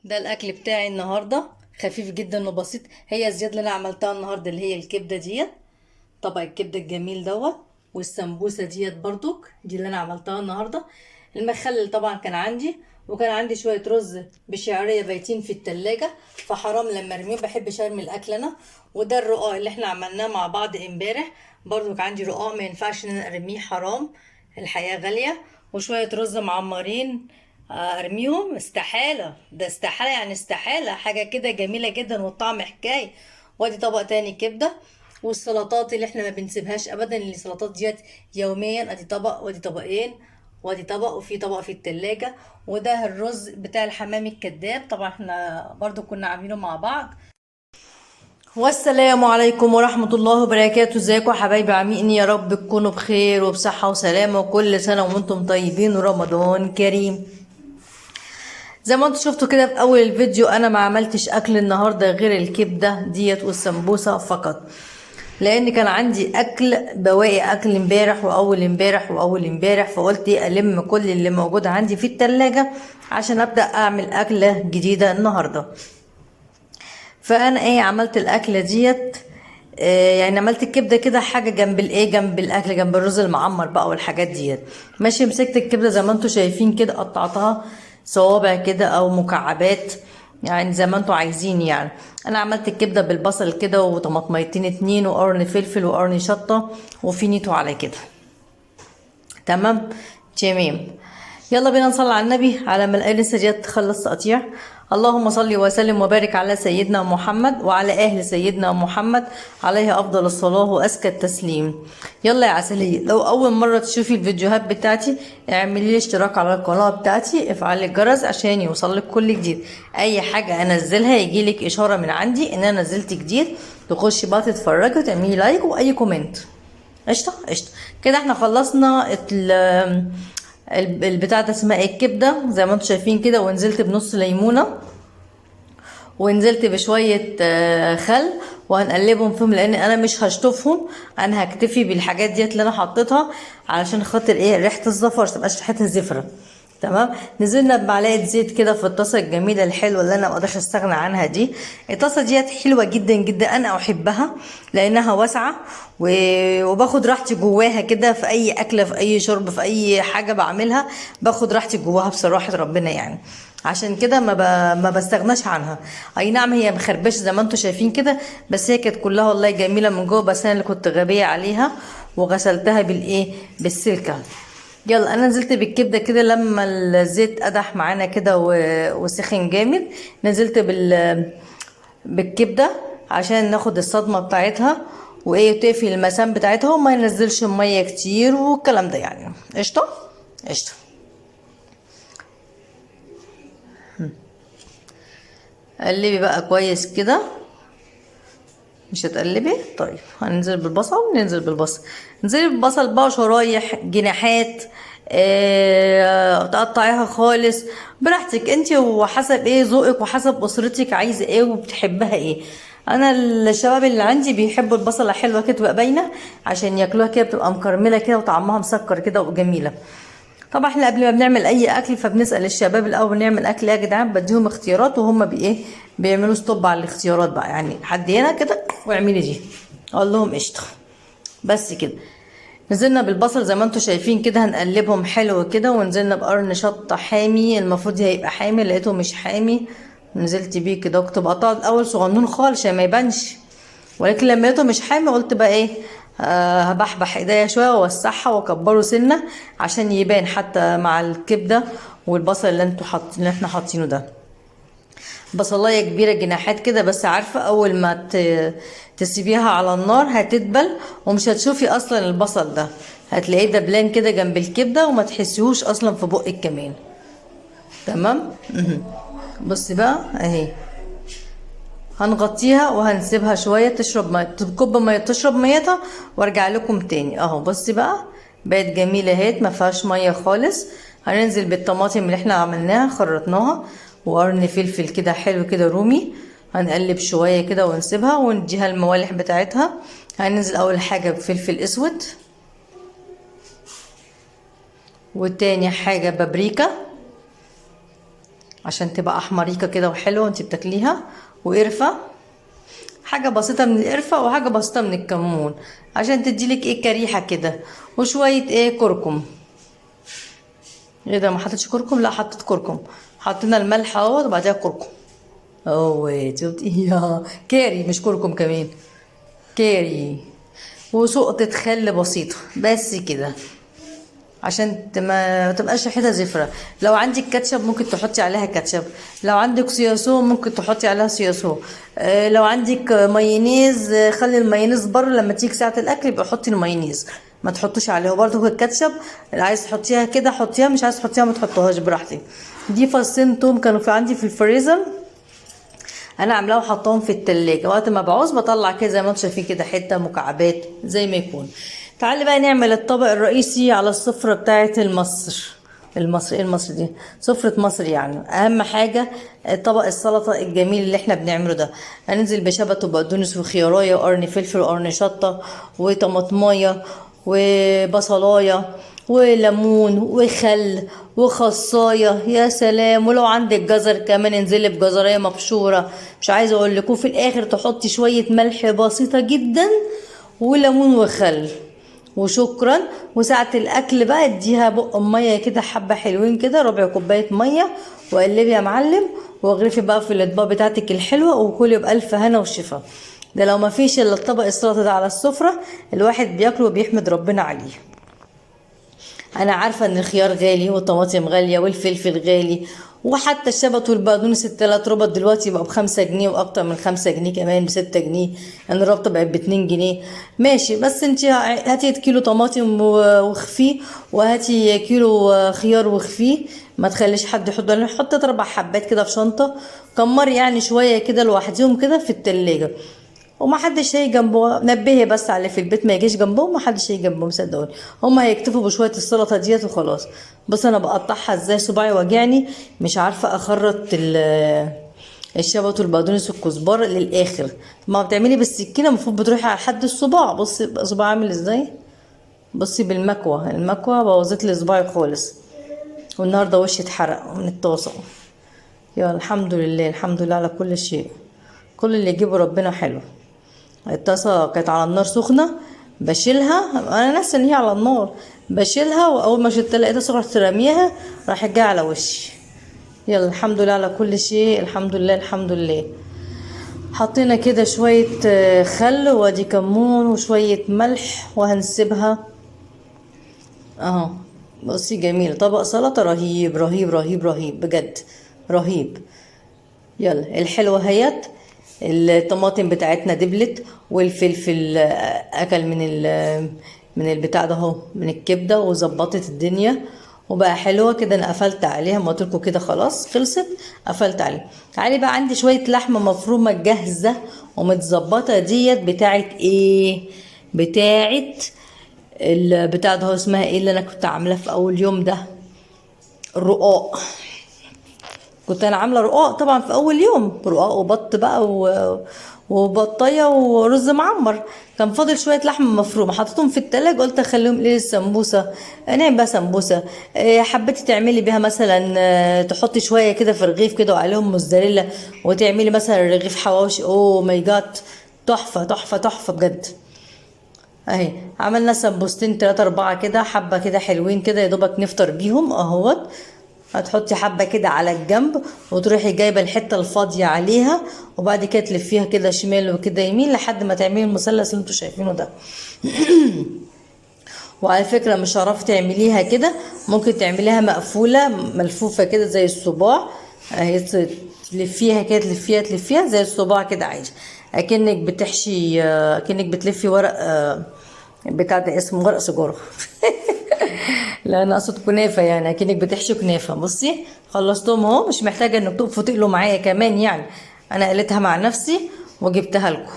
ده الاكل بتاعي النهارده، خفيف جدا وبسيط. هي الزيادة اللي انا عملتها النهارده اللي هي الكبده ديت، طبق الكبده الجميل دوت، والسمبوسه ديت برضك دي اللي انا عملتها النهارده. المخلل طبعا كان عندي، وكان عندي شويه رز بشعريه بايتين في التلاجة، فحرام لما ارميهم، بحبش ارمي الاكل انا. وده الرقاق اللي احنا عملناه مع بعض امبارح، برضك عندي رقاق ما ينفعش ان انا ارميه، حرام، الحياه غاليه. وشويه رز معمرين، ارميهم؟ استحالة، ده استحالة يعني استحالة، حاجة كده جميلة جدا والطعم حكاية. وادي طبق تاني كبدة. والسلطات اللي احنا ما بنسيبهاش ابدا، اللي السلطات ديت يوميا، ادي طبق وادي طبقين وادي طبق، وفي طبق في التلاجة. وده الرز بتاع الحمام الكداب، طبعا احنا برضو كنا عاملينه مع بعض. والسلام عليكم ورحمة الله وبركاته. ازيكم يا حبايبي، عاملين يا رب تكونوا بخير وبصحة وسلامة، وكل سنة وانتم طيبين ورمضان كريم. زي ما انتوا شفتوا كده في اول الفيديو، انا ما عملتش اكل النهارده غير الكبده ديت والسمبوسه فقط، لان كان عندي اكل، بواقي اكل امبارح واول امبارح واول امبارح، فقلت الم كل اللي موجود عندي في التلاجة عشان ابدا اعمل اكله جديده النهارده. فانا عملت الاكله ديت. يعني عملت الكبده كده حاجه جنب جنب الاكل، جنب الرز المعمر بقى والحاجات ديت. ماشي، مسكت الكبده زي ما انتوا شايفين كده، قطعتها صوابع كده او مكعبات، يعني زي ما انتوا عايزين. يعني انا عملت الكبده بالبصل كده وطماطميتين اتنين وقرن فلفل وقرن شطه وفينيتو على كده. تمام. تمام. يلا بينا نصلي على النبي على ما الآية ديت تخلص تقطيع. اللهم صل وسلم وبارك على سيدنا محمد وعلى أهل سيدنا محمد، عليه أفضل الصلاة وأزكى التسليم. يلا يا عسلية، لو أول مرة تشوفي الفيديوهات بتاعتي اعملي لي اشتراك على القناة بتاعتي، افعلي الجرس عشان يوصلك كل جديد. أي حاجة أنزلها يجيلك إشارة من عندي إن أنا نزلت جديد، تخشي بقى تتفرجي وتعملي لايك وأي كومنت. قشطة قشطة. كده احنا خلصنا البتاع ده اسمها ايه، الكبده زي ما انتم شايفين كده، ونزلت بنص ليمونه، ونزلت بشويه خل، وهنقلبهم فيهم لان انا مش هشطفهم. انا هكتفي بالحاجات ديت اللي انا حطيتها علشان خاطر ريحه الزفر متبقاش ريحتها زفره. تمام. نزلنا بمعلقه زيت كده في الطاسه الجميله الحلوه اللي انا ما اقدرش استغنى عنها دي. الطاسه ديت حلوه جدا جدا، انا احبها لانها واسعه، وباخد راحتي جواها كده، في اي اكله في اي شرب في اي حاجه بعملها باخد راحتي جواها بصراحه ربنا يعني. عشان كده ما بستغناش عنها. اي نعم هي مخربشه زي ما انتم شايفين كده، بس هي كانت كلها والله جميله من جوه، بس انا اللي كنت غبيه عليها وغسلتها بالسلكه. يلا انا نزلت بالكبده كده لما الزيت قدح معانا كده وسخن جامد. نزلت بالكبده عشان ناخد الصدمه بتاعتها، وتقفل المسام بتاعتها وما ينزلش ميه كتير والكلام ده يعني. قشطه قشطه. قلبي بقى كويس كده. مش هتقلبي؟ طيب هننزل بالبصل، ننزل بالبصل، ننزل بالبصل بقى شرايح جناحات. تقطعيها خالص براحتك انت، وحسب ذوقك وحسب اسرتك عايزه وبتحبها انا الشباب اللي عندي بيحبوا البصله حلوه كده تبقى باينه، عشان ياكلوها كده بتبقى مكرمله كده وطعمها مسكر كده وجميله. طبعا احنا قبل ما بنعمل اي اكل فبنسال الشباب الاول نعمل اكل يا جدعان، بديهم اختيارات وهم بيعملوا ستوب على الاختيارات بقى، يعني حد هنا كده واعملي دي، اقول لهم قشطه. بس كده. نزلنا بالبصل زي ما انتم شايفين كده، هنقلبهم حلو كده، ونزلنا بقرن شطه حامي، المفروض هيبقى حامي لقيته مش حامي، نزلت بيه كده، وكنت بقطعه الاول صغنون خالص عشان ما يبانش، ولكن لما لقيته مش حامي قلت بقى هبحبح ايديا شويه واوسعها واكبره سنه عشان يبان حتى مع الكبده والبصل اللي احنا حاطينه ده. بصلايه كبيره جناحات كده، بس عارفه اول ما تسيبيها على النار هتدبل ومش هتشوفي اصلا البصل ده، هتلاقيه دبلان كده جنب الكبده وما تحسيهوش اصلا في بقك كمان. تمام. بصي بقى اهي، هنغطيها وهنسيبها شويه تشرب ميه، تكب ميه تشرب ميتها وارجع لكم تاني. اهو بصي بقى بقت جميله اهيت، ما فيهاش ميه خالص. هننزل بالطماطم اللي احنا عملناها خرطناها، وقرن فلفل كده حلو كده رومي، هنقلب شويه كده ونسيبها ونديها الموالح بتاعتها. هننزل اول حاجه بفلفل اسود، وتاني حاجه بابريكا، عشان تبقى احمريكه كده وحلوه وانت بتاكليها، وقرفه، حاجه بسيطه من القرفه وحاجه بسيطه من الكمون عشان تديلك ايه كريحه كده، وشويه ايه كركم. ايه ده، ما حطيتش كركم؟ لا حطيت كركم، حطينا الملح اهوت وبعدها كركم. شفتي؟ يا كاري مش كركم كمان، كاري. وسقطة خل بسيطة بس كده عشان ما تبقاش ريحتها زفرة. لو عندك كاتشب ممكن تحطي عليها كاتشب، لو عندك صياصو ممكن تحطي عليها صياصو، لو عندك مايونيز خلي المايونيز بره، لما تيجي ساعة الاكل يبقى حطي المايونيز، ما تحطوش عليه. وبرده الكاتشب عايز تحطيها كده حطيها، مش عايز تحطيها ما تحطوهاش براحتك. دي فصين توم كانوا في عندي في الفريزر، انا عاملاهم وحطاهم في التلاجة، وقت ما بعوز بطلع كده زي ما انتم شايفين كده حته مكعبات زي ما يكون. تعالي بقى نعمل الطبق الرئيسي على السفره بتاعه المصر ايه المصر دي، سفرة مصر يعني. اهم حاجة طبق السلطة الجميل اللي احنا بنعمله ده. هننزل بشبت وبقدونس وخيارايه وقرن فلفل وقرن شطة وطماطمايه وبصلايه وليمون وخل وخصايه، يا سلام. ولو عندك جزر كمان انزلي بجزرية مبشورة، مش عايزة اقول لكم. في الاخر تحطي شوية ملح بسيطة جدا وليمون وخل وشكرا. وساعة الاكل بقى اديها بق ميه كده، حبة حلوين كده، ربع كوباية مية، وقلبي يا معلم، واغرفي بقى في الاطباق بتاعتك الحلوة، وكلي بألف هنا وشفا. ده لو ما فيش الا الطبق السلطة ده على السفرة، الواحد بياكله وبيحمد ربنا عليه. انا عارفه ان الخيار غالي والطماطم غاليه والفلفل غالي، وحتى الشبت والبقدونس التلات ربط دلوقتي بقوا ب5 جنيه، واكتر من 5 جنيه كمان ب6 جنيه، يعني الربطه بقت ب2 جنيه. ماشي، بس انت هاتي كيلو طماطم واخفيه، وهاتي كيلو خيار واخفيه، ما تخليش حد يحط. انا حطيت 4 حبات كده في شنطه، كمري يعني شويه كده لوحدهم كده في التلاجة، وما حدش هيجي جنبه. نبهي بس على اللي في البيت ما يجيش جنبهم، ما حدش هيجي جنبهم صدقوني، هما هيكتفوا بشويه السلطه ديت وخلاص. بص انا بقطعها ازاي، صباعي واجعني مش عارفه اخرط الشبت والبقدونس والكزبره للاخر. ما بتعملي بالسكينه المفروض بتروحي على حد الصباع. بصي بقى صباعي عامل ازاي، بصي بالمكوه، المكوه بوظت لي صباعي خالص، والنهارده وشي اتحرق من الطاسه. يا الحمد لله، الحمد لله على كل شيء، كل اللي يجيبه ربنا حلو. الطاسه كانت على النار سخنه، بشيلها انا ناسه ان هي على النار، بشيلها واول ما شلتها لقيتها سخنه رحت راميها، راحت جايه على وشي. يلا الحمد لله على كل شيء، الحمد لله الحمد لله. حطينا كده شويه خل وادي كمون وشويه ملح، وهنسيبها اهو. بصي جميل، طبق سلطه رهيب رهيب رهيب رهيب بجد، رهيب. يلا الحلوة هيت، الطماطم بتاعتنا دبلت، والفلفل اكل من البتاع ده اهو، من الكبده، وظبطت الدنيا وبقى حلوه كده. انا قفلت عليها، ما قلتلكوا كده خلاص خلصت، قفلت عليها. تعالي بقى عندي شويه لحمه مفرومه جاهزه ومتظبطه، ديت بتاعت ايه، بتاعت البتاع ده هو اسمها ايه اللي انا كنت عاملاه في اول يوم ده، الرقاق. كنت انا عامله رقاق طبعا في اول يوم، رقاق وبط بقى وبطايه ورز معمر. كان فاضل شويه لحمه مفرومه حطيتهم في التلاجة، قلت اخليهم ليه السمبوسه، نعمل بقى سمبوسه. حبيتي تعملي بيها مثلا تحطي شويه كده في رغيف كده وعليهم موزاريلا، وتعملي مثلا رغيف حواوشي. اوه ماي جاد، تحفه تحفه تحفه بجد. اهي عملنا سمبوستين 3 4 كده، حبه كده حلوين كده يا دوبك نفطر بيهم اهوت. هتحطي حبة كده على الجنب، وتروحي جايبة الحتة الفاضية عليها، وبعد كده تلفيها كده شمال وكده يمين لحد ما تعملي المثلث اللي انتوا شايفينه ده. وعلى فكرة مش هتعرفي تعمليها كده، ممكن تعمليها مقفولة ملفوفة كده زي الصباع اهي، تلفيها كده، تلفيها زي الصباع كده عادي، اكنك بتحشي، اكنك بتلفي ورق بتاع ده اسمه ورق سجارة. لا انا اقصد كنافه، يعني اكنك بتحشي كنافه. بصي خلصتهم اهو، مش محتاجه انك تقفوا تقلوا معايا كمان يعني، انا قلتها مع نفسي وجبتها لكم.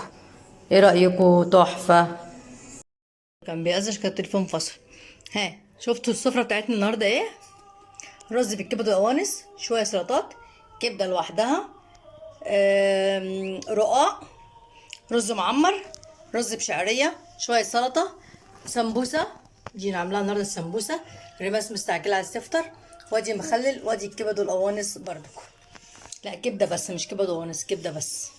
ايه رايكم؟ تحفه. كان بيأذش، كان التليفون فصل. ها شفتوا السفره بتاعتنا النهارده ايه؟ رز بالكبد والقوانص، شويه سلطات، كبده لوحدها، رقاق، رز معمر، رز بشعريه، شويه سلطه، سمبوسه. دي عاملاها النهارده السمبوسه، ريماس مستعجله على السفطر، وادي مخلل، وادي الكبد والقوانص بردك. لا كبده بس، مش كبده ونس، كبده بس.